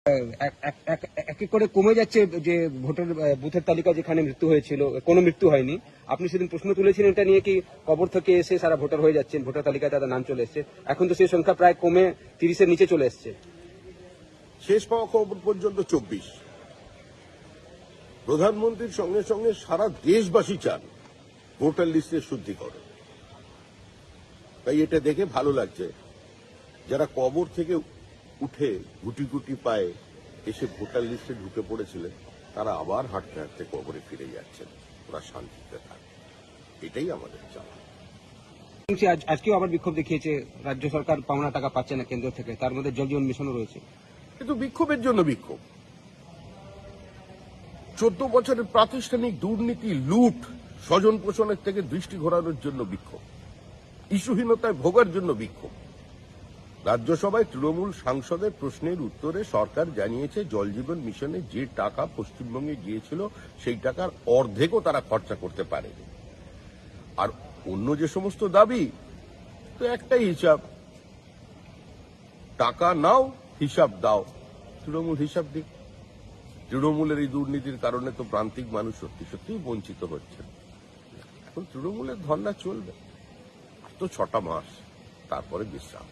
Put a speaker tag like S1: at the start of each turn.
S1: এক এক করে কমে যাচ্ছে যে ভোটার বুথের তালিকা যেখানে মৃত্যু হয়েছিল কোনো মৃত্যু হয়নি। আপনি সেদিন প্রশ্ন তুলেছিলেন এটা নিয়ে কি কবর থেকে এসে সারা ভোটার হয়ে যাচ্ছেন, ভোটার তালিকায় তাদের নাম চলে এসছে, এখন তো সেই সংখ্যা প্রায় কমে 30-এর নিচে চলে এসছে।
S2: শেষ পাওয়া খবর পর্যন্ত 24। প্রধানমন্ত্রীর সঙ্গে সঙ্গে সারা দেশবাসী চান ভোটার লিস্টের শুদ্ধিকরণ। তাই এটা দেখে ভালো লাগছে যারা কবর থেকে উঠে গুটি গুটি পায়ে এসে ভোটার লিস্টে ঢুকে পড়েছিলেন তারা আবার হাঁটতে হাঁটতে কবরে ফিরে যাচ্ছেন, ওরা শান্তিতে থাকে। এটাই আমাদের চাওয়া।
S1: আজকেও আবার বিক্ষোভ দেখিয়েছে রাজ্য সরকার, পাওনা টাকা পাচ্ছে না কেন্দ্র থেকে, তার মধ্যে জল জীবন মিশনও রয়েছে।
S2: কিন্তু বিক্ষোভের জন্য বিক্ষোভ, 14 বছরের প্রাতিষ্ঠানিক দুর্নীতি, লুট, স্বজন পোষণের থেকে দৃষ্টি ঘোরানোর জন্য বিক্ষোভ, ইস্যুহীনতায় ভোগার জন্য বিক্ষোভ। রাজ্যসভায় তৃণমূল সাংসদের প্রশ্নের উত্তরে সরকার জানিয়েছে জল জীবন মিশনে যে টাকা পশ্চিমবঙ্গে গিয়েছিল সেই টাকার অর্ধেকও তারা খরচা করতে পারেনি। আর অন্য যে সমস্ত দাবি, তো একটাই হিসাব, টাকা নাও হিসাব দাও। তৃণমূল হিসাব দিক। তৃণমূলের এই দুর্নীতির কারণে তো প্রান্তিক মানুষ সত্যি সত্যিই বঞ্চিত হচ্ছে। এখন তৃণমূলের ধর্ণা চলবে, আর তো 6টা মাস, তারপরে বিশ্রাম।